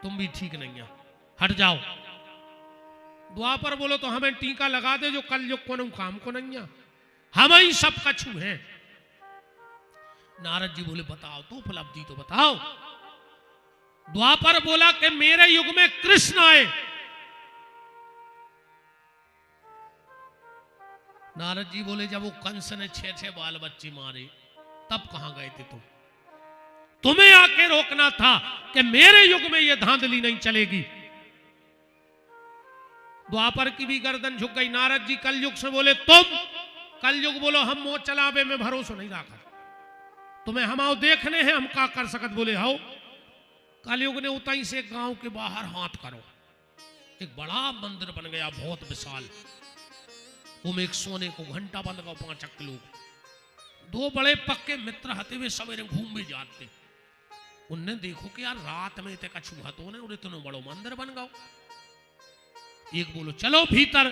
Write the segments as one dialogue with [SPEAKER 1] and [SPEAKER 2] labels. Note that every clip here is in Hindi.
[SPEAKER 1] तुम भी ठीक नहीं है, हट जाओ। द्वापर बोलो तो हमें टीका लगा दे जो कल युग को काम को नहीं है, हम ही सब कछु हैं। नारद जी बोले बताओ तो उपलब्धि तो बताओ। द्वापर बोला कि मेरे युग में कृष्ण आए। नारद जी बोले जब वो कंस ने 6 बाल बच्चे मारे तब कहां गए थे तुम? तुम्हें आके रोकना था कि मेरे युग में ये धांधली नहीं चलेगी। द्वापर की भी गर्दन झुक गई। नारद जी कल युग से बोले तुम, कल युग बोलो हम मोह चलावे में भरोसा नहीं रखा, तुम्हें हम आओ देखने हैं हम का कर सकत। बोले हाओ। कलयुग ने उताई से गांव के बाहर हाथ करो, एक बड़ा मंदिर बन गया बहुत विशाल। उनमें एक सोने को घंटा बन लगा 5 किलो। 2 बड़े पक्के मित्र हते हुए सवेरे घूम भी जाते। उनने देखो कि यार रात में ते कछु हतो ने और इतनो बड़ो मंदिर बन गयो। एक बोलो चलो भीतर,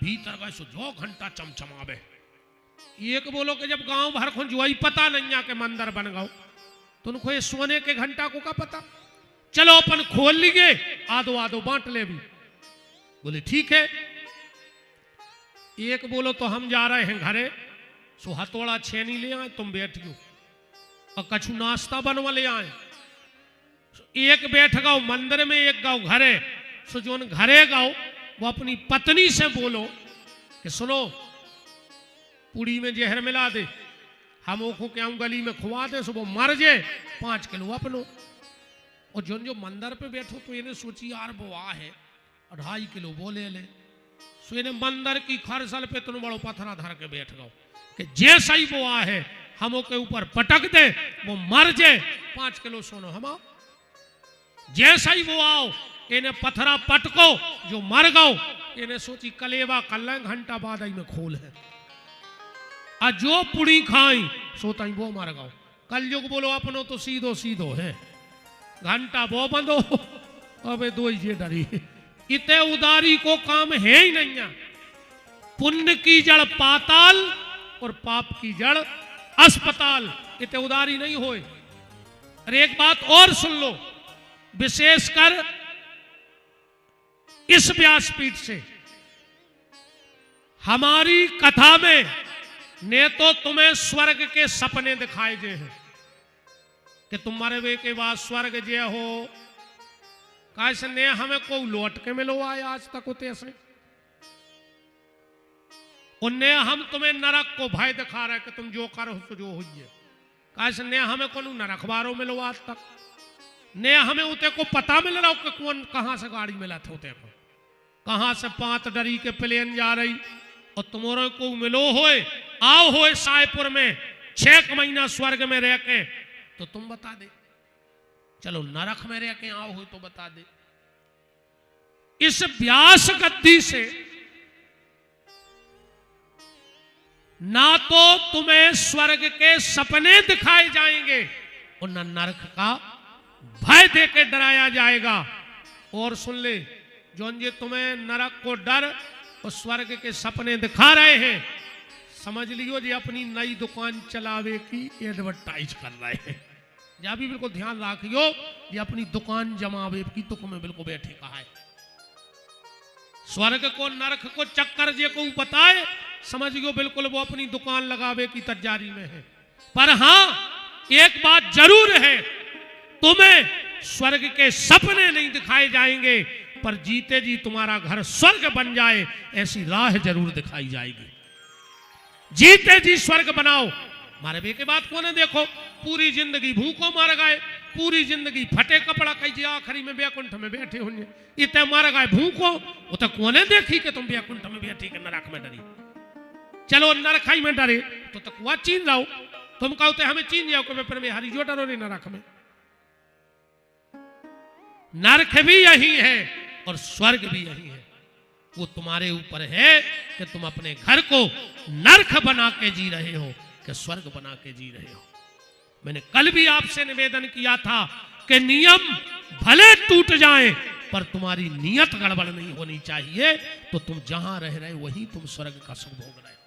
[SPEAKER 1] भीतर गए सो जो घंटा चमचमावे। एक बोलो कि जब गांव भर को जो ही पता नहीं है कि मंदिर बन गयो तो उनको ये सोने के घंटा को का पता। चलो अपन खोल लिए, आधो आधो बांट ले भी। बोले ठीक है। एक बोलो तो हम जा रहे हैं घरे, सो हथौड़ा छेनी ले आए, तुम बैठियो और कछु नाश्ता बनवा ले आए। एक बैठ गाओ मंदिर में, एक गाओ घरे। सो जो घरे गाओ वो अपनी पत्नी से बोलो कि सुनो पूड़ी में जहर मिला दे, हम ओखो क्या गली में खुआ दे, सो वो मर जाए 5 किलो अपनो। और जो मंदिर पे बैठो तो इन्हें सोची यार वो आ है 2.5 किलो वो ले ले। सो इन्हें मंदिर की खरसल पे तुम बड़ो पत्थरा धर के बैठ गओ कि जैसा ही वो आ है हम के ऊपर पटक दे, वो मर जाए 5 किलो सोनो हम आओ। जैसा ही वो आओ इन्हें पत्थरा पटको, जो मर गओ इन्हें सोची कलेवा कल घंटा बाद आई में खोल है। आ जो पुड़ी खाई सोता ही वो मर गओ। कल युग बोलो अपनो तो सीधो सीधो है, घंटा वो बंदो अबे 2 ही डरी। इतने उदारी को काम है ही नहीं है। पुण्य की जड़ पाताल और पाप की जड़ अस्पताल। इतने उदारी नहीं होए। अरे एक बात और सुन लो, विशेषकर इस व्यासपीठ से हमारी कथा में ने तो तुम्हें स्वर्ग के सपने दिखाए गए हैं कि तुम मरवे के बाद स्वर्ग जे हो। कैसे ने हमें को लौट के मिलो आए आज तक होते से। उन्हें हम तुम्हें नरक को भय दिखा रहे कि तुम जो करो तो जो हुई है। कैसे ने हमें को नरक बारो मिलो आज तक, ने हमें उते को पता मिल रहा कि कौन कहां से गाड़ी मिला थे उते को, कहां से 5 डरी के प्लेन जा रही और तुम्हारे को मिलो होए आओ होए सायपुर में 6 महीना स्वर्ग में रह के तो तुम बता दे। चलो नरक में रह के आओ हो तो बता दे। इस व्यास गद्दी से ना तो तुम्हें स्वर्ग के सपने दिखाए जाएंगे और न नरक का भय दे के डराया जाएगा। और सुन ले, जो ये तुम्हें नरक को डर और स्वर्ग के सपने दिखा रहे हैं, समझ लियो जी अपनी नई दुकान चलावे की एडवर्टाइज कर रहे हैं। या भी बिल्कुल ध्यान रखियो, ये अपनी दुकान जमावे की तुक में बिल्कुल बैठे कहा है। स्वर्ग को नरक को चक्कर जे को बताए, समझियो बिल्कुल वो अपनी दुकान लगावे की तैयारी में है। पर हां एक बात जरूर है, तुम्हें स्वर्ग के सपने नहीं दिखाए जाएंगे, पर जीते जी तुम्हारा घर स्वर्ग बन जाए ऐसी राह जरूर दिखाई जाएगी। जीते जी स्वर्ग बनाओ। मारे के बाद कोने देखो पूरी जिंदगी भूखों मर गए, पूरी जिंदगी फटे कपड़ा कही आखिरी में बैकुंठ में बैठे होंगे। इतने मर गए भूखों, वो तो कोने देखी कि तुम बैकुंठ में बैठी के नरक में डरी। चलो नरक में डरे तो तक वह चीन लाओ, तुम कहते हमें चीन जाओ पेपर में हरी जो डरो नहीं नरक में। नरक भी यही है और स्वर्ग भी यही है। वो तुम्हारे ऊपर है कि तुम अपने घर को नरक बना के जी रहे हो कि स्वर्ग बना के जी रहे हो। मैंने कल भी आपसे निवेदन किया था कि नियम भले टूट जाएं पर तुम्हारी नियत गड़बड़ नहीं होनी चाहिए, तो तुम जहां रह रहे वहीं तुम स्वर्ग का सुख भोग रहे हो।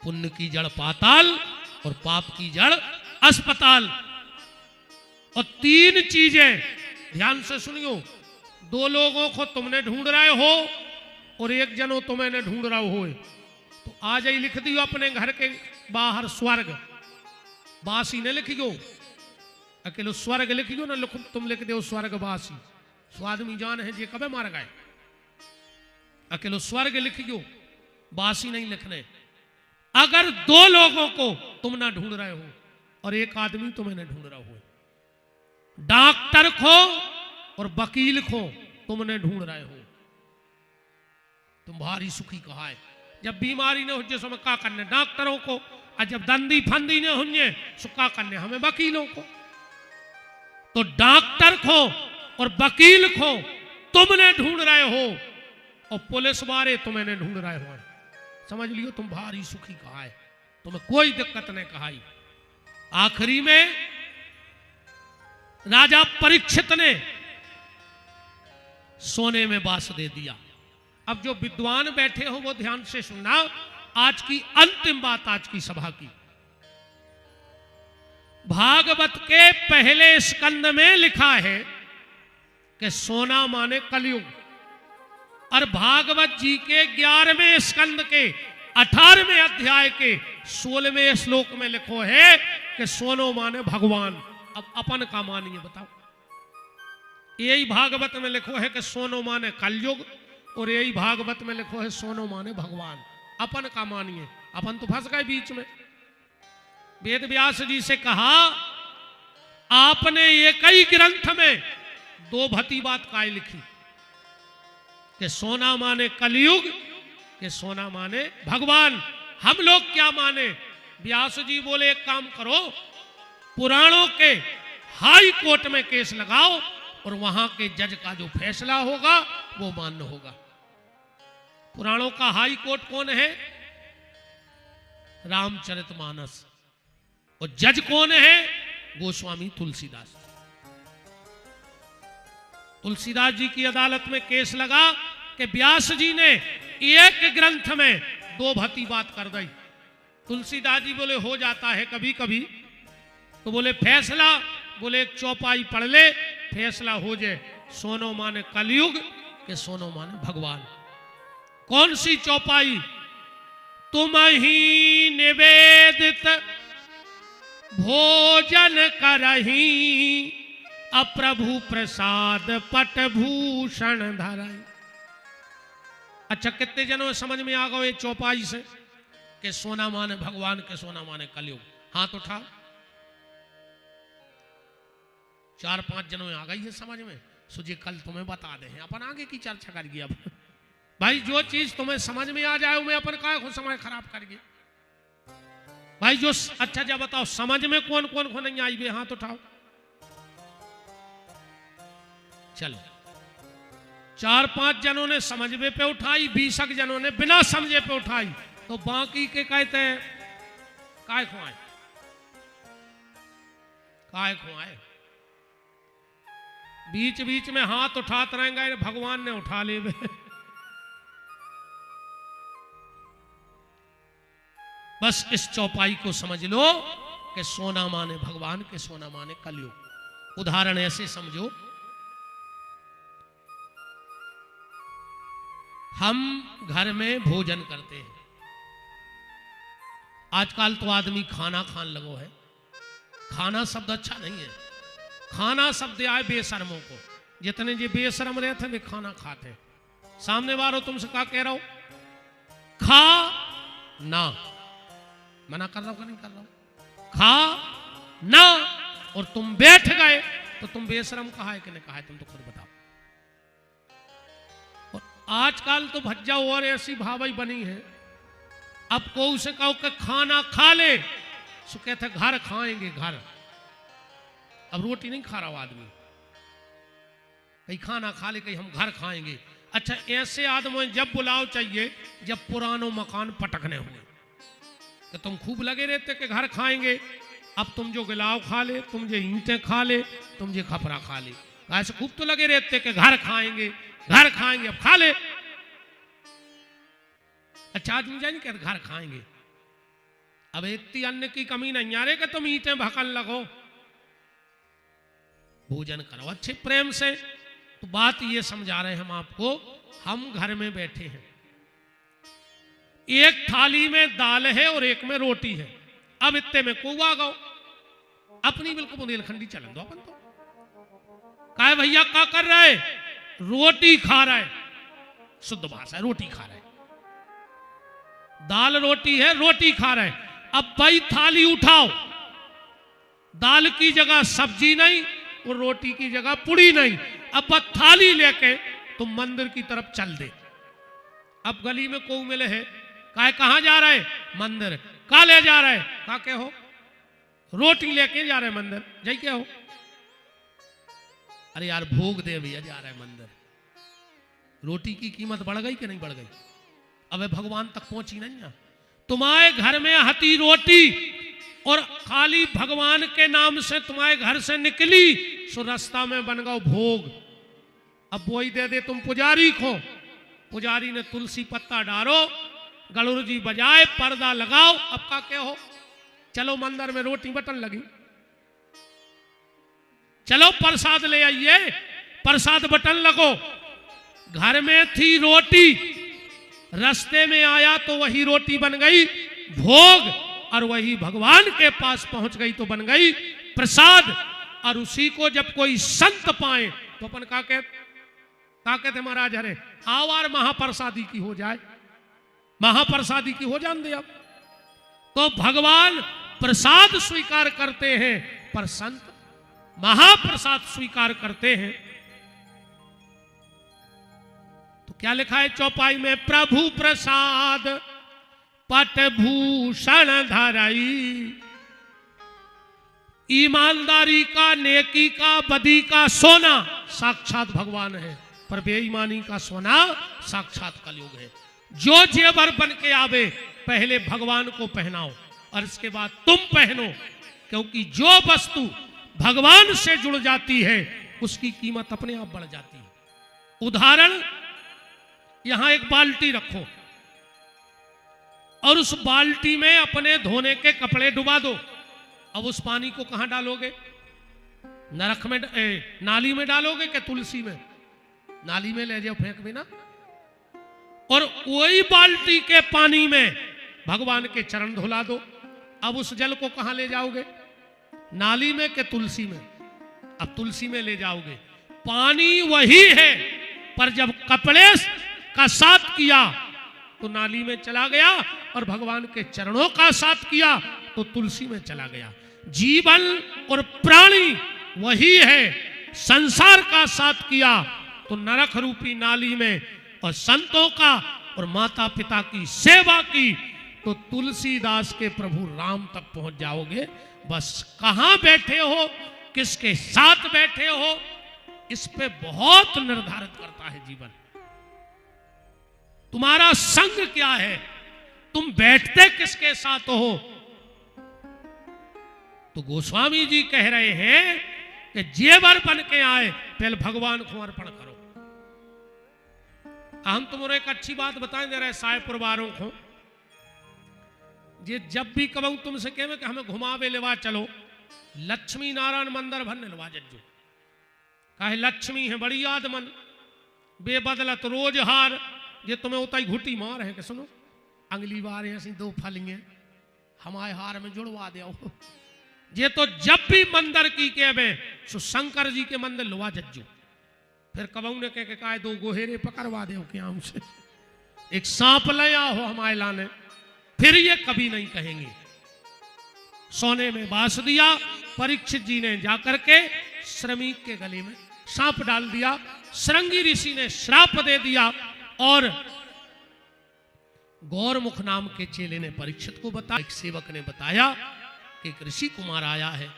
[SPEAKER 1] पुण्य की जड़ पाताल और पाप की जड़ अस्पताल। और तीन चीजें ध्यान से सुनियो, दो लोगों को तुमने ढूंढ रहे हो और एक जनो तुम्हें ढूंढ रहा हो, तो आज ही लिख दियो अपने घर के बाहर स्वर्ग, बासी ने लिखियो, अकेलो स्वर्ग लिखियो ना, तुम लिख दो स्वर्गवासी, सो आदमी जान है जे कबे मार गए, अकेलो स्वर्ग लिखियो, बासी नहीं लिखने। अगर दो लोगों को तुम ना ढूंढ रहे हो और एक आदमी तुम्हें ढूंढ रहा हो, डॉक्टर को और वकील को तुमने ढूंढ रहे हो, तुम भारी सुखी कहा है। जब बीमारी ने हो जिस समय का करने डॉक्टरों को, और जब दंदी फंदी ने हुए सो का करने हमें वकीलों को। तो डॉक्टर को और वकील को तुमने ढूंढ रहे हो और पुलिस वाले तुम्हें ढूंढ रहे हो, समझ लियो तुम भारी सुखी कहा है, तुम्हें कोई दिक्कत नहीं कहाई। आखिरी में राजा परीक्षित ने सोने में बास दे दिया। अब जो विद्वान बैठे हो वो ध्यान से सुनना, आज की अंतिम बात आज की सभा की। भागवत के पहले स्कंद में लिखा है कि सोना माने कलयुग, और भागवत जी के 11वें स्कंद के 18वें अध्याय के 16वें श्लोक में लिखो है कि सोनो माने भगवान। अब अपन का मानिए बताओ, यही भागवत में लिखो है कि सोनो माने कलयुग, और यही भागवत में लिखो है सोनो माने भगवान। अपन का मानिए, अपन तो फंस गए बीच में। वेद व्यास जी से कहा आपने एक ही ग्रंथ में दो भती बात काय लिखी कि सोना माने कलयुग, कि सोना माने भगवान। हम लोग क्या माने? व्यास जी बोले एक काम करो, पुराणों के हाई कोर्ट में केस लगाओ और वहां के जज का जो फैसला होगा वो मान्य होगा। पुराणों का हाई कोर्ट कौन है? रामचरितमानस। और जज कौन है? गोस्वामी तुलसीदास। तुलसीदास जी की अदालत में केस लगा कि व्यास जी ने एक ग्रंथ में दो भती बात कर दी। तुलसीदास जी बोले हो जाता है कभी कभी, तो बोले फैसला, बोले एक चौपाई पढ़ ले, फैसला हो जाए सोनो माने कलयुग के सोनो माने भगवान। कौन सी चौपाई? तुम ही निवेदित भोजन करही, अप्रभु प्रसाद पट भूषण धरई। अच्छा, कितने जनों समझ में आ गए चौपाई से कि सोना माने भगवान के सोना माने कलयुग? हाथ उठा। 4-5 जनों में आ गई है समझ में। सुजी कल तुम्हें बता दे, अपन आगे की चर्चा करेंगे। अब भाई जो चीज तुम्हें समझ में आ जाए मैं अपन का समय खराब करेंगे भाई। जो अच्छा जब बताओ समझ में कौन कौन को नहीं आई वे हाथ उठाओ। चलो 4-5 जनों ने समझवे पे उठाई, 20 जनों ने बिना समझे पे उठाई, तो बाकी के कहते हैं काय खुआए, काय खुआए। बीच बीच में हाथ उठाते रहेंगे, भगवान ने उठा ले। बस इस चौपाई को समझ लो कि सोना माने भगवान के सोना माने कलयुग। उदाहरण ऐसे समझो, हम घर में भोजन करते हैं। आजकल तो आदमी खाना खान लगो है। खाना शब्द अच्छा नहीं है, खाना शब्द आए बेशर्मों को। जितने जो बेशर्म रहते वे खाना खाते। सामने वालों तुमसे क्या कह रहा हो? खा ना, मना कर रहा हूं कि नहीं कर रहा हूं? खा ना, और तुम बैठ गए तो तुम बेशरम कहा है कि नहीं कहा है? तुम तो खुद बताओ। और आजकल तो भज्जा और ऐसी भावई बनी है, अब को उसे कहो कि खाना खा ले, सो कहते घर खाएंगे घर। अब रोटी नहीं खा रहा हो आदमी, कहीं खाना खा ले, कहीं हम घर खाएंगे। अच्छा, ऐसे आदमी जब बुलाओ चाहिए जब पुरानों मकान पटकने हुए, तो तुम खूब लगे रहते कि घर खाएंगे। अब तुम जो गिलाव खा ले, तुम जो ईंटें खा ले, तुम जो खपरा खा ले, ऐसे खूब तो लगे रहते कि घर खाएंगे घर खाएंगे। अब खा ले। अच्छा, आदमी जाए कि घर खाएंगे। अब इतनी अन्न की कमी नहीं आ रही कि तुम ईंटें भकन लगो। भोजन करो अच्छे प्रेम से। तो बात ये समझा रहे हैं हम आपको, हम घर में बैठे हैं, एक थाली में दाल है और एक में रोटी है। अब इतने में कौआ गो अपनी बिल्कुल बुंदेलखंडी चलन दो अपन तो काहे भैया क्या कर रहा है, रोटी खा रहा है, शुद्ध भाषा है, रोटी खा रहा है, दाल रोटी है, रोटी खा रहा है। अब भाई थाली उठाओ, दाल की जगह सब्जी नहीं और रोटी की जगह पुड़ी नहीं। अब बस थाली लेके तुम मंदिर की तरफ चल दे। अब गली में को मिले है, कहाँ जा रहा है, मंदिर। कहाँ ले जा रहा है, कहा के हो, रोटी लेके जा रहे हैं मंदिर, जाई क्या हो, अरे यार भोग दे भैया, जा रहा है मंदिर। रोटी की कीमत बढ़ गई कि नहीं बढ़ गई, अब भगवान तक पहुंची नहीं ना। तुम्हारे घर में हती रोटी और खाली भगवान के नाम से तुम्हारे घर से निकली, सो रास्ता में बन गओ भोग। अब वही दे दे तुम पुजारी को, पुजारी ने तुलसी पत्ता डालो, गरुड़ जी बजाए, पर्दा लगाओ। अब का क्या हो, चलो मंदिर में रोटी बटन लगी, चलो प्रसाद ले आइए, प्रसाद बटन लगो। घर में थी रोटी, रास्ते में आया तो वही रोटी बन गई भोग, और वही भगवान के पास पहुंच गई तो बन गई प्रसाद। और उसी को जब कोई संत पाए तो अपन का कहते महाराज, अरे आवार महाप्रसादी की हो जाए, महाप्रसादी की हो जान दे। अब तो भगवान प्रसाद स्वीकार करते हैं, पर संत महाप्रसाद स्वीकार करते हैं। तो क्या लिखा है चौपाई में, प्रभु प्रसाद पट भूषण धराई, ईमानदारी का, नेकी का, बदी का सोना साक्षात भगवान है, पर बेईमानी का सोना साक्षात कलयुग है। जो जेवर बन के आवे पहले भगवान को पहनाओ और इसके बाद तुम पहनो, क्योंकि जो वस्तु भगवान से जुड़ जाती है उसकी कीमत अपने आप बढ़ जाती है। उदाहरण, यहां एक बाल्टी रखो और उस बाल्टी में अपने धोने के कपड़े डुबा दो। अब उस पानी को कहां डालोगे, नरक में, नाली में डालोगे कि तुलसी में, नाली में ले जाओ फेंक देना। और वही बाल्टी के पानी में भगवान के चरण धुला दो। अब उस जल को कहां ले जाओगे, नाली में के तुलसी में, अब तुलसी में ले जाओगे। पानी वही है, पर जब कपड़े का साथ किया तो नाली में चला गया, और भगवान के चरणों का साथ किया तो तुलसी में चला गया। जीवन और प्राणी वही है, संसार का साथ किया तो नरक रूपी नाली में, और संतों का और माता पिता की सेवा की तो तुलसीदास के प्रभु राम तक पहुंच जाओगे। बस कहां बैठे हो, किसके साथ बैठे हो, इस पे बहुत निर्धारित करता है जीवन। तुम्हारा संग क्या है, तुम बैठते किसके साथ हो। तो गोस्वामी जी कह रहे हैं कि जेवर बन के आए पहले भगवान को अर्पण करो। हम तुम्हारे एक अच्छी बात बताएं दे रहे सायपुर वालों को, जे जब भी कहूं तुमसे कहे कि हमें घुमावे लेवा चलो, लक्ष्मी नारायण मंदिर भरने लवा जज्जो, काहे लक्ष्मी है बड़ी यादमन, बेबदलत रोज हार, जे तुम्हें उतना ही घुटी मार है कि सुनो अगली बार ऐसी 2 फलियां हमारे हार में जुड़वा दो। ये तो जब भी मंदिर की कहवे सो शंकर जी के मंदिर लुआ जज्जो, फिर कबू ने कह के कहा 2 गोहेरे पकड़वा दो क्या हमसे, एक सांप ले आओ हमारे लाने, फिर ये कभी नहीं कहेंगे। सोने में बांस दिया, परीक्षित जी ने जाकर के श्रमिक के गले में सांप डाल दिया, श्रृंगी ऋषि ने श्राप दे दिया, और गौरमुख नाम के चेले ने परीक्षित को बताया, एक सेवक ने बताया कि एक ऋषि कुमार आया है,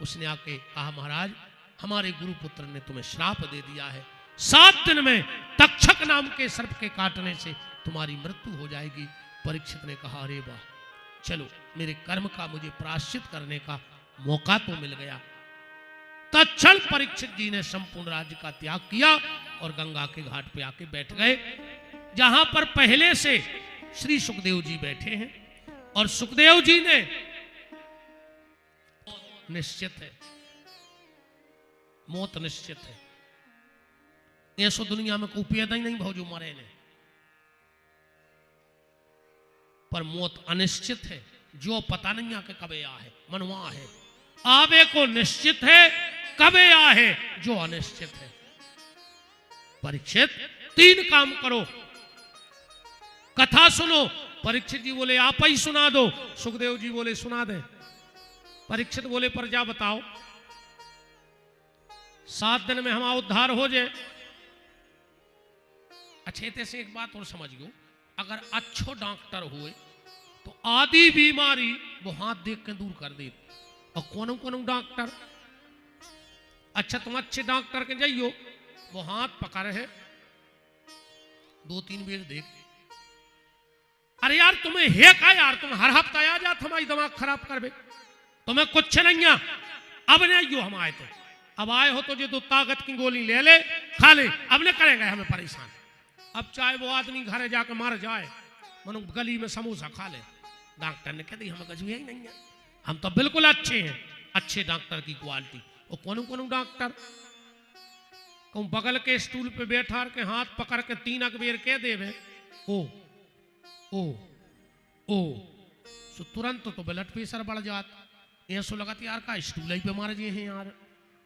[SPEAKER 1] उसने आके कहा महाराज हमारे गुरुपुत्र ने तुम्हें श्राप दे दिया है, 7 दिन में तक्षक नाम के सर्प के काटने से तुम्हारी मृत्यु हो जाएगी। परीक्षित ने कहा अरे वाह, चलो मेरे कर्म का मुझे प्रायश्चित करने का मौका तो मिल गया। तत्क्षण परीक्षित जी ने संपूर्ण राज्य का त्याग किया और गंगा के घाट पे आके बैठ गए, जहां पर पहले से श्री सुखदेव जी बैठे हैं। और सुखदेव जी ने निश्चित है मौत निश्चित है। ऐसो दुनिया में कोई पैदा ही नहीं भाव जो मरे ने, पर मौत अनिश्चित है, जो पता नहीं आके कबे आ है, मनवा है। आवे को निश्चित है, कबे आ है जो अनिश्चित है। परीक्षित 3 काम करो, कथा सुनो। परीक्षित जी बोले आप ही सुना दो। सुखदेव जी बोले सुना दे। परीक्षित बोले पर जा बताओ 7 दिन में हमारा उद्धार हो जाए। अच्छे से एक बात और समझियो, अगर अच्छो डॉक्टर हुए तो आधी बीमारी वो हाथ देख के दूर कर दे। और कौन कौन डॉक्टर, अच्छा तुम अच्छे डॉक्टर के जाइयो, वो हाथ पकड़ है 2-3 बेर देख, अरे यार तुम्हें है का यार, तुम हर हफ्ता आ जा, हमारी दिमाग खराब कर बे, तुम्हें कुछ नहीं है। अब नहीं आइयो, हम आए थे, अब आए हो तो जो 2 ताकत की गोली ले ले खा ले, अब नहीं करेंगे हमें परेशान। अब चाहे वो आदमी घर जाकर मर जाए, मनु गली में समोसा खा ले, डॉक्टर ने कह दी हमें कुछ ही नहीं है, हम तो बिल्कुल अच्छे हैं। अच्छे डॉक्टर की क्वालिटी। और कौन डॉक्टर कहूँ बगल के स्टूल पे बैठा के हाथ पकड़ के 3 बेर कह देवे ओ ओ ओ, सो तुरंत तो ब्लड प्रेशर बढ़ जात। ऐसो लगत यार का स्टूल ही पे मार जे हैं यार,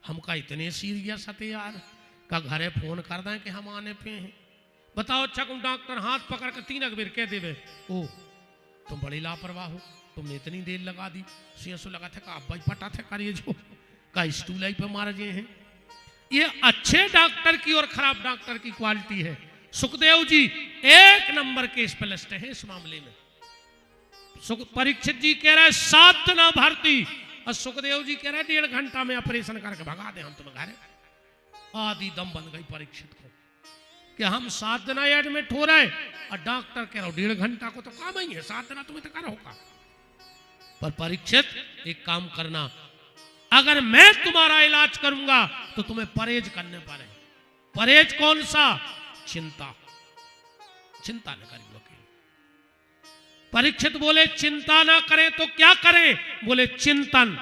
[SPEAKER 1] हम का इतने सीरियस हते यार, का घरे फोन कर दें कि हम आने पे हैं। बताओ अच्छा कहूँ डॉक्टर हाथ पकड़ के 3 बेर कह देवे ओ, तुम बड़ी लापरवाह हो, तुमने इतनी देर लगा दी। ऐसो लगा था का भाई पटा थे करिए जो का स्टूल ही पे मार जे हैं। ये अच्छे डॉक्टर की और खराब डॉक्टर की क्वालिटी है। सुखदेव जी 1 नंबर के स्पेशलिस्ट है इस मामले में। परीक्षित जी कह रहे 7 दिन भर्ती, और सुखदेव जी कह रहे 1.5 घंटा में ऑपरेशन करके भगा दे हम तुम्हें घरे। आधी दम बन गई परीक्षित को कि हम 7 दिन एडमिट हो रहे, और डॉक्टर कह रहा 1.5 घंटा को तो काम ही है, 7 दिन तुम्हें तो कर होगा। पर परीक्षित एक काम करना, अगर मैं तुम्हारा इलाज करूंगा तो तुम्हें परहेज करने पड़े। परहेज कौन सा? चिंता। चिंता न करिए। परीक्षित बोले चिंता ना करें तो क्या करें? बोले चिंतन।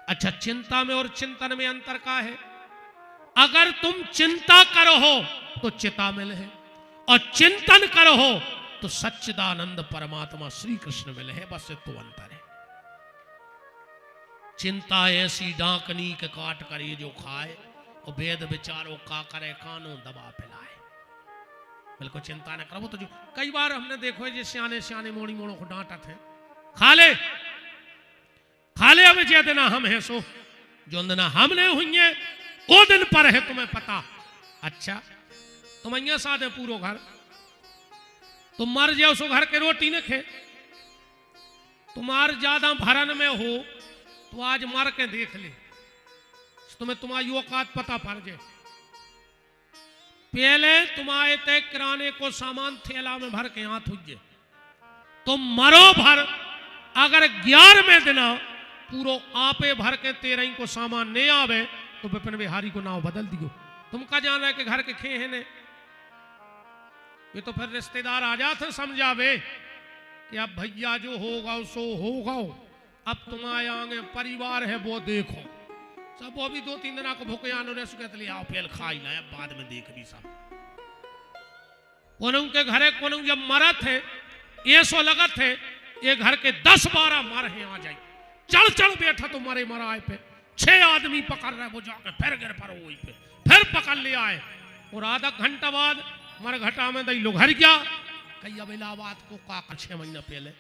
[SPEAKER 1] अच्छा, चिंता में और चिंतन में अंतर का है? अगर तुम चिंता करो हो तो चिता मिल है, और चिंतन करो हो तो सच्चिदानंद परमात्मा श्री कृष्ण मिले है। बस तो अंतर है। चिंता ऐसी डाकनी के काट कर ये जो खाए, और वेद विचारो का करे कानों दबा पिलाए। बिल्कुल चिंता न करो। तो जो कई बार हमने देखो है, सियाने सियाने मोड़ी मोड़ों को डांटा थे, खा ले अब जे देना हम है सो, जो देना हमने हुई है वो दिन पर है तुम्हें पता। अच्छा, तुम अइया साथ है पूरो घर, तुम मर जाओ सो घर के रोटी न खे। तुम्हार ज्यादा भरन में हो तो आज मर के देख ले, तुम्हें तुम्हारी औकात पता पड़ जाए। पहले तुम्हारे तय किराने को सामान थैला में भर के हाथ हुई, तुम मरो भर, अगर 11वें दिन पूरो आपे भर के 13 को सामान नहीं आवे तो विपिन बिहारी को नाव बदल दियो। तुम का जान रहे कि घर के खे है ने, ये तो फिर रिश्तेदार आ जाते समझावे कि अब भैया जो होगा सो होगा, अब तुम्हारे आगे परिवार है वो देखो सब। वो भी 2-3 दिन को भूखे आनो रे सुकत ले आओ पहले खा ही ना, बाद में देख भी सब। कोनों के घरे कोनों जब मरत है ये सो लगत है, ये घर के 10-12 मर हैं आ जाए, चढ़ चढ़ बैठा तो मरे मराए पे 6 आदमी पकड़ रहे, वो जाके फिर गिर पर वही पे फिर पकड़ ले आए, और आधा घंटा बाद मरघटा में दई लोग हर गया। कई अब इलाहाबाद को का 6 महीना पहले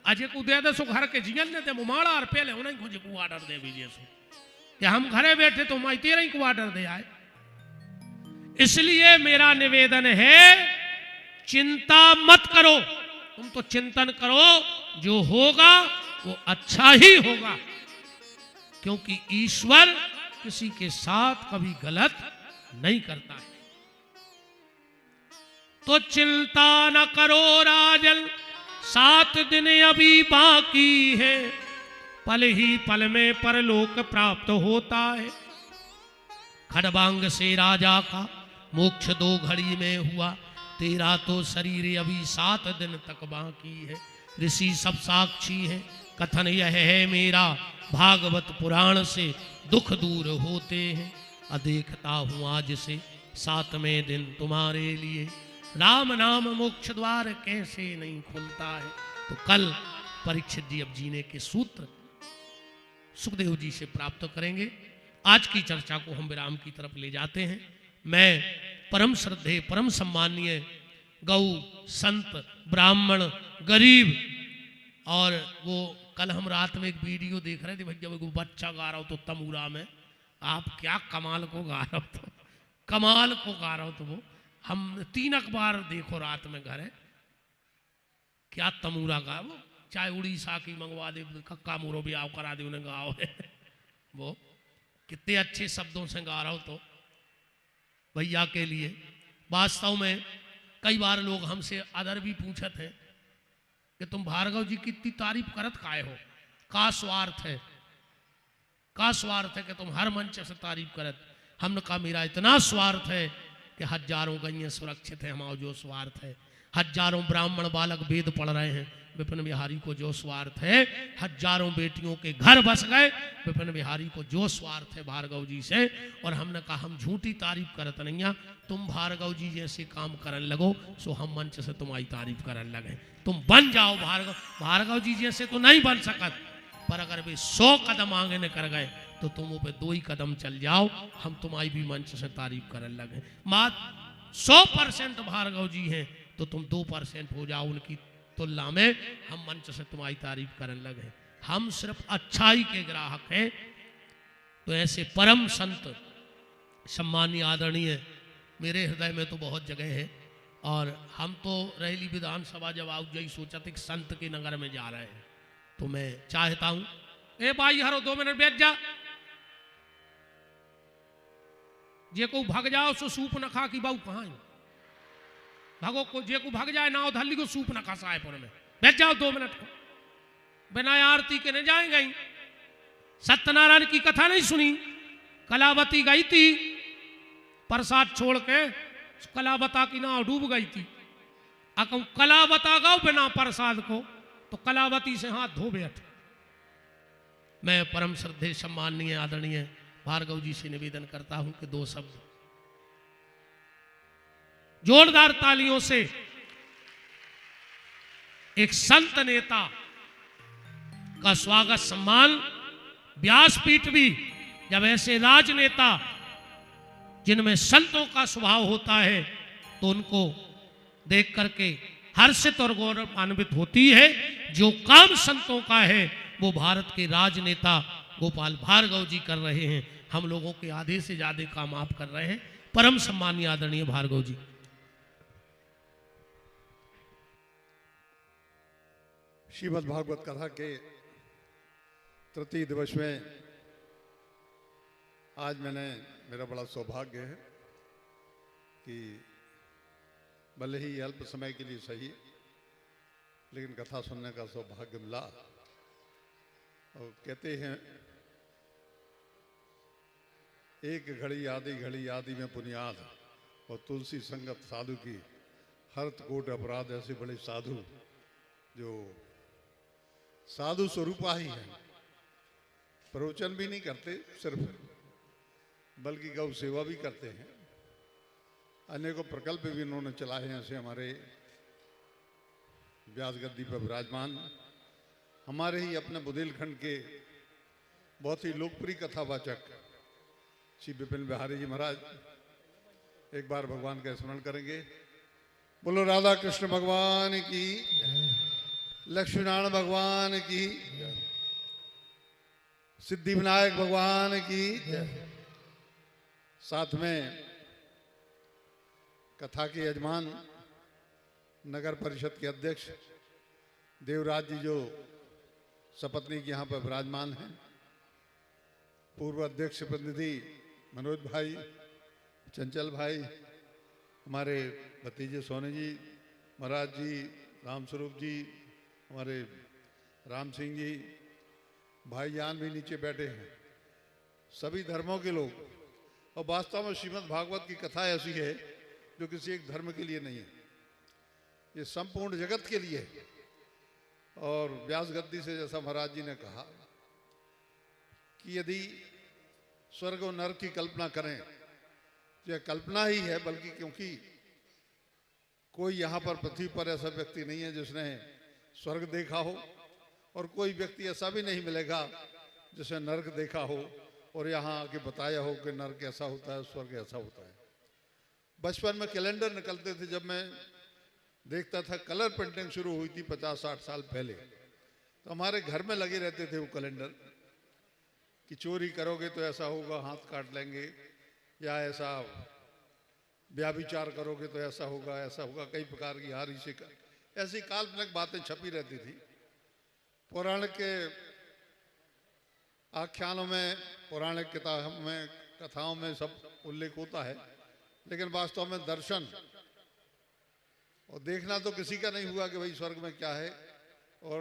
[SPEAKER 1] अजय को दे दे सो घर के जियन ने ते मुमाड़ा और पहले उन्हें खोजे को ऑर्डर दे दीजिए सो कि हम घरे बैठे तो मैं 13 को ऑर्डर दे आए। इसलिए मेरा निवेदन है, चिंता मत करो, तुम तो चिंतन करो, जो होगा वो अच्छा ही होगा, क्योंकि ईश्वर किसी के साथ कभी गलत नहीं करता है। तो चिंता न करो राजन, 7 दिन अभी बाकी है, पल ही पल में परलोक प्राप्त होता है। खड़बांग से राजा का मोक्ष 2 घड़ी में हुआ, तेरा तो शरीर अभी 7 दिन तक बाकी है। ऋषि सब साक्षी है, कथन यह है मेरा भागवत पुराण से दुख दूर होते हैं। अदेखता हूँ आज से 7वें दिन तुम्हारे लिए, राम नाम मोक्ष द्वार कैसे नहीं खुलता है। तो कल परीक्षित जी अब जीने के सूत्र सुखदेव जी से प्राप्त करेंगे। आज की चर्चा को हम विराम की तरफ ले जाते हैं। मैं परम श्रद्धेय परम सम्मानीय गौ संत ब्राह्मण गरीब, और वो कल हम रात में एक वीडियो देख रहे थे भाई, जब वो बच्चा गा रहा हो तो तमूरा में, आप क्या कमाल को गा रहा हो, तो कमाल को गा रहा हो। तो वो हम 3 अखबार देखो रात में घर है, क्या तमूरा गा वो, चाहे उड़ीसा की मंगवा दे, कक्का मूरो भी आओ करा दे उन्हें गाओ है वो कितने अच्छे शब्दों से गा रहा हो। तो भैया के लिए वास्तव में कई बार लोग हमसे अदर भी पूछत हैं कि तुम भार्गव जी की इतनी तारीफ करत काहे हो, का स्वार्थ है, का स्वार्थ है कि तुम हर मंच से तारीफ करत। हमने कहा मेरा इतना स्वार्थ है कि हजारों गैया सुरक्षित है, हमारा जो स्वार्थ है। हजारों ब्राह्मण बालक वेद पढ़ रहे हैं, विपिन बिहारी को जो स्वार्थ है। हजारों बेटियों के घर बस गए, विपिन बिहारी को जो स्वार्थ है भार्गव जी से। और हमने कहा हम झूठी तारीफ करत नहीं है, तुम भार्गव जी जैसे काम करन लगो सो हम मंच से तुम्हारी तारीफ करन लगे। तुम बन जाओ भार्गव, भार्गव जी जैसे तो नहीं बन सकत, पर अगर वे 100 कदम आगे न कर गए तो तुम वो पे 2 ही कदम चल जाओ, हम तुम्हारी भी मंच से तारीफ करन लगे। मात्र 100% भार्गव जी हैं तो तुम 2% हो जाओ उनकी तुलना में, हम मंच से तुम्हारी तारीफ करने लगे। हम सिर्फ अच्छाई के ग्राहक हैं। तो ऐसे परम संत सम्मानीय आदरणीय मेरे हृदय में तो बहुत जगह है। और हम तो रहेली विधानसभा जब आओ जई सोचा थे संत के नगर में जा रहे हैं, तो मैं चाहता हूं ए भाई हरो 2 मिनट बैठ जा, जे को भाग जाओ सो सूप न खा की बाऊ कहाँ है, भागो को जे को भाग जाए ना धल्ली को सूप न खा साहेपुर में, बैठ जाओ 2 मिनट को। बिना आरती के न जाएंगे। सत्यनारायण की कथा नहीं सुनी, कलावती गई थी प्रसाद छोड़ के, कलावता की नाव डूब गई थी। अकौ कलावता गाओ बिना प्रसाद को तो कलावती से हाथ धो बैठ। मैं परम श्रद्धेय सम्माननीय आदरणीय भार्गव जी से निवेदन करता हूं कि 2 शब्द जोरदार तालियों से एक संत नेता का स्वागत सम्मान। व्यासपीठ भी जब ऐसे राजनेता जिनमें संतों का स्वभाव होता है तो उनको देख करके हर्षित और गौरवान्वित होती है। जो काम संतों का है वो भारत के राजनेता गोपाल भार्गव जी कर रहे हैं। हम लोगों के आधे से ज्यादा काम आप कर रहे हैं। परम सम्मानीय आदरणीय भार्गव जी।
[SPEAKER 2] श्रीमद् भागवत कथा के तृतीय दिवस में आज मेरा बड़ा सौभाग्य है कि भले ही अल्प समय के लिए सही लेकिन कथा सुनने का सौभाग्य मिला। और कहते हैं एक घड़ी आदि में बुनियाद, और तुलसी संगत साधु की हरत कोट अपराध। ऐसे बड़े साधु जो साधु स्वरूपा ही है, प्रवचन भी नहीं करते सिर्फ, बल्कि गौ सेवा भी करते हैं। अनेकों प्रकल्प भी इन्होंने चलाए हैं। ऐसे हमारे व्यास गद्दी पर विराजमान हमारे ही अपने बुंदेलखंड के बहुत ही लोकप्रिय कथावाचक श्री विपिन बिहारी जी महाराज एक बार भगवान का स्मरण करेंगे। बोलो राधा कृष्ण भगवान की, लक्ष्मीनारायण भगवान की, सिद्धि विनायक भगवान की। साथ में कथा के यजमान नगर परिषद के अध्यक्ष देवराज जी जो सपत्नीक यहाँ पर विराजमान हैं, पूर्व अध्यक्ष प्रतिनिधि मनोज भाई, चंचल भाई, हमारे भतीजे सोने जी महाराज जी, रामस्वरूप जी, हमारे राम सिंह जी, भाईजान भी नीचे बैठे हैं, सभी धर्मों के लोग। और वास्तव में श्रीमद् भागवत की कथा ऐसी है जो किसी एक धर्म के लिए नहीं है, ये संपूर्ण जगत के लिए है। और व्यास गद्दी से जैसा महाराज जी ने कहा कि यदि स्वर्ग और नरक की कल्पना करें तो यह कल्पना ही है, बल्कि क्योंकि कोई यहाँ पर पृथ्वी पर ऐसा व्यक्ति नहीं है जिसने स्वर्ग देखा हो, और कोई व्यक्ति ऐसा भी नहीं मिलेगा जिसने नरक देखा हो और यहाँ आके बताया हो कि नरक ऐसा होता है, स्वर्ग ऐसा होता है। बचपन में कैलेंडर निकलते थे, जब मैं देखता था कलर प्रिंटिंग शुरू हुई थी 50-60 साल पहले, तो हमारे घर में लगे रहते थे वो कैलेंडर कि चोरी करोगे तो ऐसा होगा, हाथ काट लेंगे, या ऐसा व्याभिचार करोगे तो ऐसा होगा, ऐसा होगा, कई प्रकार की हारी से ऐसी काल्पनिक बातें छपी रहती थी। पौराणिक के आख्यानों में, पौराणिक किताबों में, कथाओं में सब उल्लेख होता है, लेकिन वास्तव में दर्शन और देखना तो किसी का नहीं हुआ कि भाई स्वर्ग में क्या है और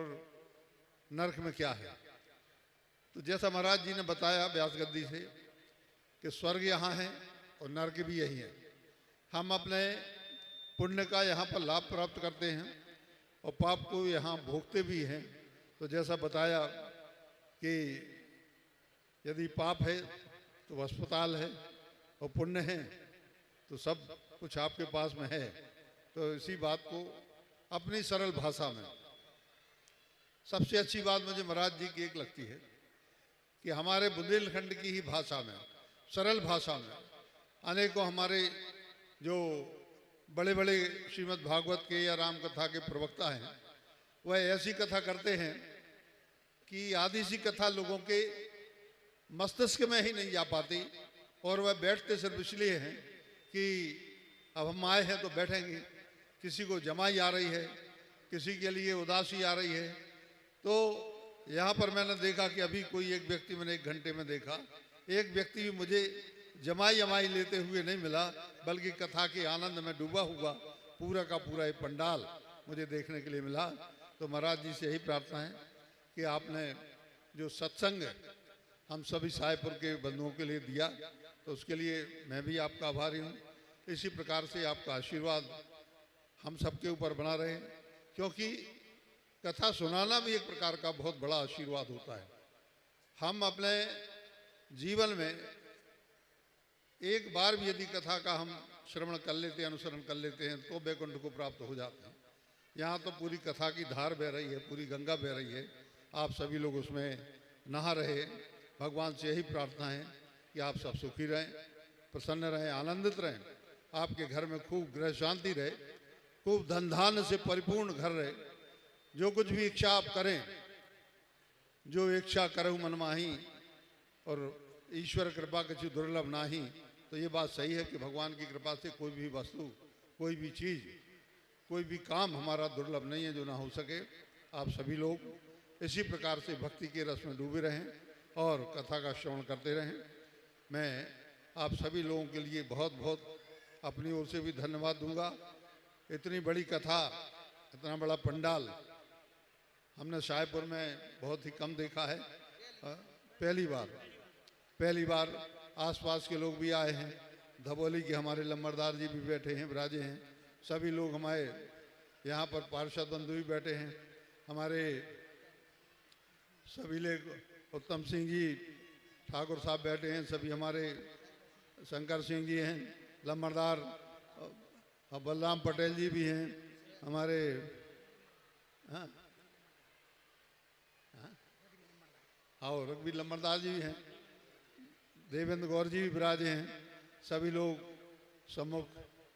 [SPEAKER 2] नरक में क्या है। तो जैसा महाराज जी ने बताया व्यास गद्दी से कि स्वर्ग यहाँ है और नरक भी यही है। हम अपने पुण्य का यहाँ पर लाभ प्राप्त करते हैं और पाप को यहाँ भोगते भी हैं। तो जैसा बताया कि यदि पाप है तो अस्पताल है और पुण्य है तो सब कुछ आपके पास में है। तो इसी बात को अपनी सरल भाषा में, सबसे अच्छी बात मुझे महाराज जी की एक लगती है कि हमारे बुंदेलखंड की ही भाषा में, सरल भाषा में, अनेकों हमारे जो बड़े बड़े श्रीमद् भागवत के या राम कथा के प्रवक्ता हैं, वह ऐसी कथा करते हैं कि आधी सी कथा लोगों के मस्तिष्क में ही नहीं जा पाती, और वह बैठते सिर्फ इसलिए हैं कि अब हम आए हैं तो बैठेंगे। किसी को जमाई आ रही है, किसी के लिए उदासी आ रही है। तो यहाँ पर मैंने देखा कि अभी कोई एक व्यक्ति, मैंने 1 घंटे में देखा, एक व्यक्ति भी मुझे जमाई अमाई लेते हुए नहीं मिला, बल्कि कथा के आनंद में डूबा हुआ पूरा का पूरा ये पंडाल मुझे देखने के लिए मिला। तो महाराज जी से यही प्रार्थना है कि आपने जो सत्संग हम सभी साहेबपुर के बंधुओं के लिए दिया, तो उसके लिए मैं भी आपका आभारी हूँ। इसी प्रकार से आपका आशीर्वाद हम सबके ऊपर बना रहे, क्योंकि कथा सुनाना भी एक प्रकार का बहुत बड़ा आशीर्वाद होता है। हम अपने जीवन में एक बार भी यदि कथा का हम श्रवण कर लेते हैं, अनुसरण कर लेते हैं, तो वैकुंठ को प्राप्त हो जाते हैं। यहाँ तो पूरी कथा की धार बह रही है, पूरी गंगा बह रही है, आप सभी लोग उसमें नहा रहे। भगवान से यही प्रार्थना है कि आप सब सुखी रहें, प्रसन्न रहें, आनंदित रहें, आपके घर में खूब गृह शांति रहे, खूब धन धान्य से परिपूर्ण घर रहे। जो कुछ भी इच्छा आप करें, जो इच्छा करहु मन माही, और ईश्वर कृपा किसी दुर्लभ नाही। तो ये बात सही है कि भगवान की कृपा से कोई भी वस्तु, कोई भी चीज़, कोई भी काम हमारा दुर्लभ नहीं है जो ना हो सके। आप सभी लोग इसी प्रकार से भक्ति के रस में डूबे रहें और कथा का श्रवण करते रहें। मैं आप सभी लोगों के लिए बहुत बहुत अपनी ओर से भी धन्यवाद दूंगा। इतनी बड़ी कथा, इतना बड़ा पंडाल हमने शाहपुर में बहुत ही कम देखा है। पहली बार आसपास के लोग भी आए हैं। धबोली के हमारे लम्बरदार जी भी बैठे हैं, विराजे हैं। सभी लोग हमारे यहाँ पर पार्षद बंधु भी बैठे हैं। हमारे सभी लोग, उत्तम सिंह जी ठाकुर साहब बैठे हैं, सभी हमारे शंकर सिंह जी हैं लम्बरदार, बलराम पटेल जी भी हैं हमारे, और रघुवीर लम्बरदार जी भी हैं, देवेंद्र गौर जी भी विराजे हैं। सभी लोग सम्मुख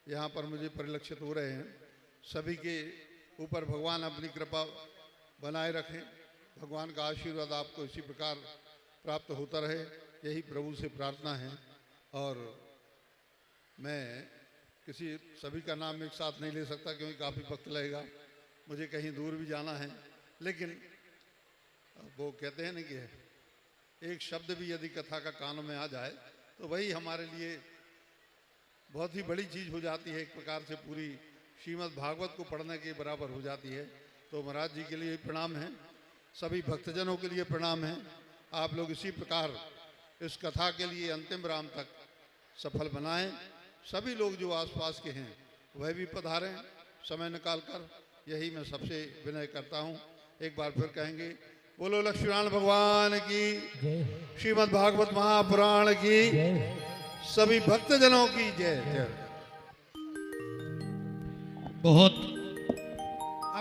[SPEAKER 2] यहाँ पर मुझे परिलक्षित हो रहे हैं। सभी के ऊपर भगवान अपनी कृपा बनाए रखें, भगवान का आशीर्वाद आपको इसी प्रकार प्राप्त होता रहे, यही प्रभु से प्रार्थना है। और मैं सभी का नाम एक साथ नहीं ले सकता क्योंकि काफ़ी वक्त लगेगा, मुझे कहीं दूर भी जाना है। लेकिन वो कहते हैं ना कि एक शब्द भी यदि कथा का कानों में आ जाए तो वही हमारे लिए बहुत ही बड़ी चीज़ हो जाती है। एक प्रकार से पूरी श्रीमद् भागवत को पढ़ने के बराबर हो जाती है। तो महाराज जी के लिए प्रणाम है, सभी भक्तजनों के लिए प्रणाम है। आप लोग इसी प्रकार इस कथा के लिए अंतिम राम तक सफल बनाएं। सभी लोग जो आसपास के हैं वह भी पधारें समय निकाल कर, यही मैं सबसे विनय करता हूँ। एक बार फिर कहेंगे बोलो लक्ष्मीनारायण भगवान की, श्रीमद् भागवत महापुराण की, सभी भक्तजनों की जय जय।
[SPEAKER 1] बहुत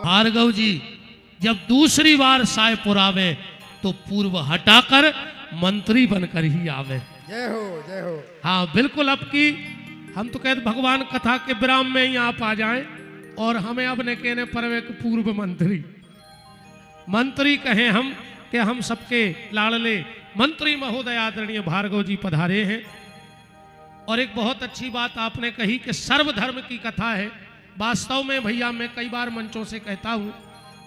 [SPEAKER 1] भार्गव जी जब दूसरी बार सायपुर आवे तो पूर्व हटाकर मंत्री बनकर ही आवे।
[SPEAKER 3] जय हो जय हो।
[SPEAKER 1] हाँ बिल्कुल, अब की हम तो कहते भगवान कथा के विराम में ही आप आ जाएं और हमें अपने कहने पर एक पूर्व मंत्री कहें हम कि हम सबके लाडले मंत्री महोदय आदरणीय भार्गव जी पधारे हैं। और एक बहुत अच्छी बात आपने कही कि सर्वधर्म की कथा है। वास्तव में भैया मैं कई बार मंचों से कहता हूं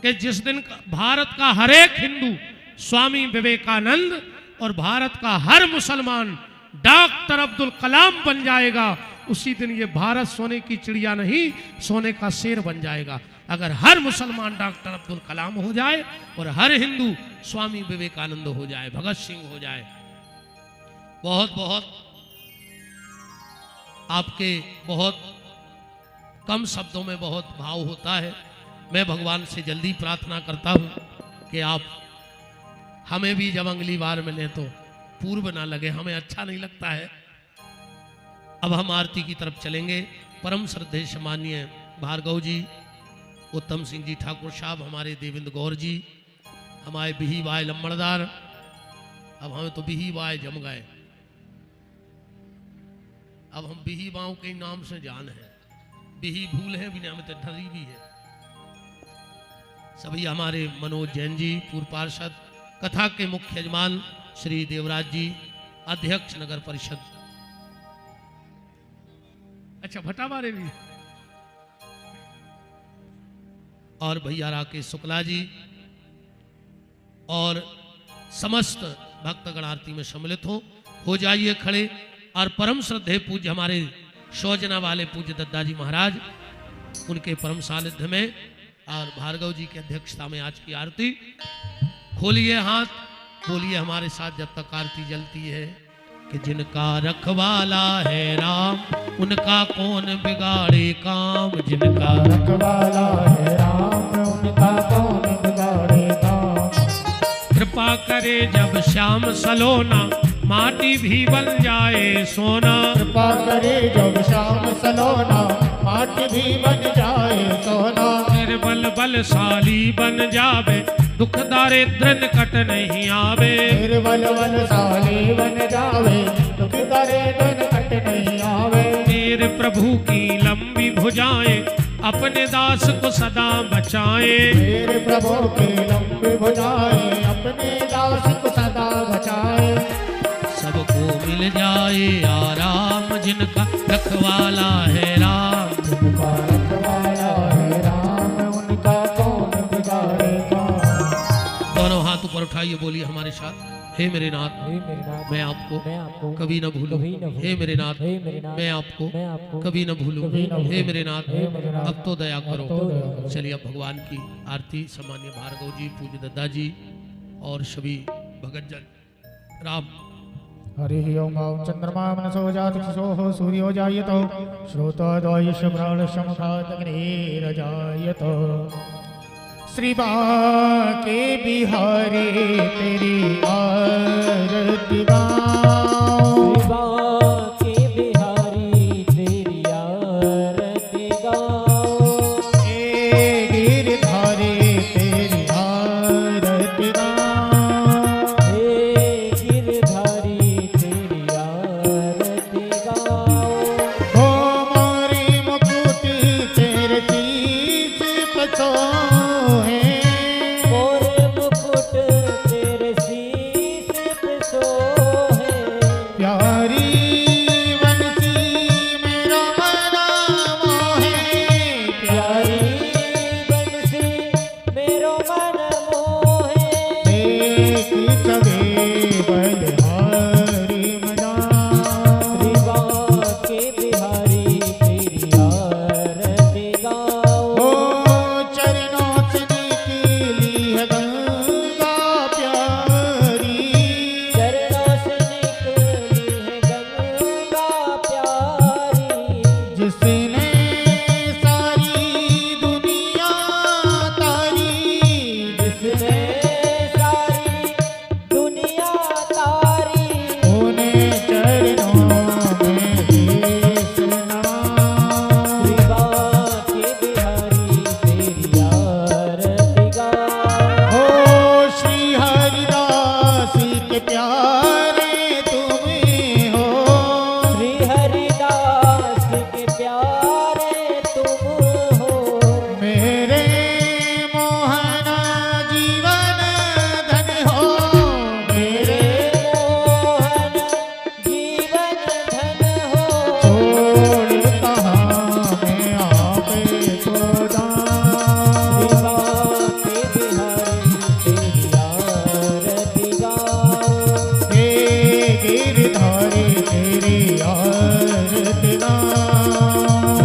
[SPEAKER 1] कि जिस दिन भारत का हर एक हिंदू स्वामी विवेकानंद और भारत का हर मुसलमान डॉक्टर अब्दुल कलाम बन जाएगा, उसी दिन ये भारत सोने की चिड़िया नहीं सोने का शेर बन जाएगा। अगर हर मुसलमान डॉक्टर अब्दुल कलाम हो जाए और हर हिंदू स्वामी विवेकानंद हो जाए, भगत सिंह हो जाए। बहुत बहुत आपके बहुत कम शब्दों में बहुत भाव होता है। मैं भगवान से जल्दी प्रार्थना करता हूं कि आप हमें भी जब अगली बार मिले तो पूर्व ना लगे, हमें अच्छा नहीं लगता है। अब हम आरती की तरफ चलेंगे। परम श्रद्धेय सम्मानीय भार्गव जी, उत्तम सिंह जी ठाकुर साहब, हमारे देवेंद्र गौर जी, हमारे बिही बाय लम्बड़दार, अब हमें तो बिही बाय जम गए, अब हम बिही बाव के नाम से जान है, बिही भूल है बिना में तो ठरी भी है। सभी हमारे मनोज जैन जी पूर्व पार्षद, कथा के मुख्य यजमान श्री देवराज जी अध्यक्ष नगर परिषद, अच्छा भटावारे भी, और भैया राकेश शुक्ला जी और समस्त भक्तगण आरती में सम्मिलित हो जाइए खड़े। और परम श्रद्धेय पूज्य हमारे सौजना वाले पूज्य दद्दाजी महाराज, उनके परम सानिध्य में और भार्गव जी की अध्यक्षता में आज की आरती। खोलिए हाथ, बोलिए हमारे साथ जब तक आरती जलती है कि जिनका रखवाला है राम, उनका कौन बिगाड़े काम। जिनका
[SPEAKER 3] रखवाला है राम, उनका कौन बिगाड़े काम।
[SPEAKER 1] कृपा करे जब श्याम सलोना, माटी भी बन जाए सोना।
[SPEAKER 3] कृपा करे जब श्याम सलोना, माटी भी बन जाए सोना।
[SPEAKER 1] निर्बल बलशाली बन जावे, दुख दारिद्र निकट नहीं आवे।
[SPEAKER 3] निर्बल बलशाली बन जावे, दुख दारिद्र निकट नहीं आवे।
[SPEAKER 1] तेरे प्रभु की लंबी भुजाएं, अपने दास को सदा बचाए।
[SPEAKER 3] मेरे प्रभु की लंबी भुजाएं, अपने दास को सदा बचाए।
[SPEAKER 1] सबको मिल जाए आराम, जिनका रखवाला है राम।
[SPEAKER 3] जिनका रखवाला है राम, उनका कौन बिगाड़े काम।
[SPEAKER 1] दोनों हाथ ऊपर उठाइए, बोलिए हमारे साथ, हे मेरे नाथ
[SPEAKER 3] हे मेरे नाथ,
[SPEAKER 1] मैं आपको
[SPEAKER 3] मैं आपको
[SPEAKER 1] कभी न भूलूं।
[SPEAKER 3] कभी न भूलूं।
[SPEAKER 1] हे मेरे नाथ
[SPEAKER 3] हे मेरे नाथ,
[SPEAKER 1] मैं आपको
[SPEAKER 3] मैं आपको
[SPEAKER 1] कभी न भूलूं।
[SPEAKER 3] कभी न भूलूं।
[SPEAKER 1] हे मेरे नाथ
[SPEAKER 3] हे मेरे नाथ,
[SPEAKER 1] अब तो दया करो।
[SPEAKER 3] तो दया करो।
[SPEAKER 1] चलिए अब भगवान की आरती सम्मानीय भार्गव जी, पूज्य दद्दा जी और सभी भगतजन राम।
[SPEAKER 3] हरि ओम चंद्रमा मनसो जातक्षसोः सूर्यो जायतो श्रोतोदयश्च प्राणशमखादग्निरजायतो। श्री बांके बिहारी तेरी आरती गाऊं। श्री बांके बिहारी तेरी आरती गाऊं। हे गिरधारी तेरी आरती गाऊं। हे गिरधारी तेरी आरती गाऊं। हो मोरी मुकुटी तेरे शीश पे सोहे। मोरे मुकुट तेरे शीश पे सोहे। प्यारी बंसी मेरा मना मोहे। प्यारी बंसी मेरो मन मोहे। देख चवे बलिहारी मना। श्री बांके बिहारी तेरी आरती गाऊं। हो चरणों से निकली है गंगा प्यारी। चरणों से निकली है गंगा प्यारी। जिसने सारी दुनिया तारी। जिसने गिरधारी तेरी आरती गाऊं।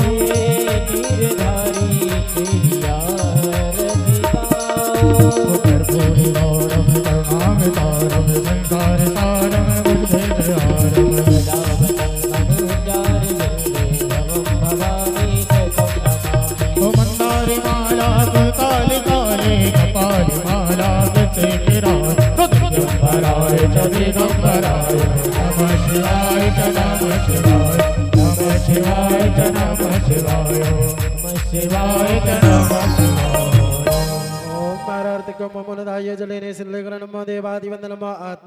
[SPEAKER 4] गिरधारी तेरी आरती गाऊं।
[SPEAKER 3] कर्पूरी गौरम करुणावतारम संसार सारम बुद्धेन्द्रहारम
[SPEAKER 4] सदा वदनमनुजारि वन्दे भवामि च त्वं नमामि।
[SPEAKER 3] ओ मंदारी माला काली काले कपाली माला गते किराय दिगंबराय च दिगंबराय नमः शिवाय च नमः शिवाय नमः शिवाय च नमः शिवाय नमः शिवाय च नमः शिवाय।
[SPEAKER 4] ओम पारार्थिकं मम नदाय जलेने सिल्लेकरणं देवादिवन्दनम् आत्मा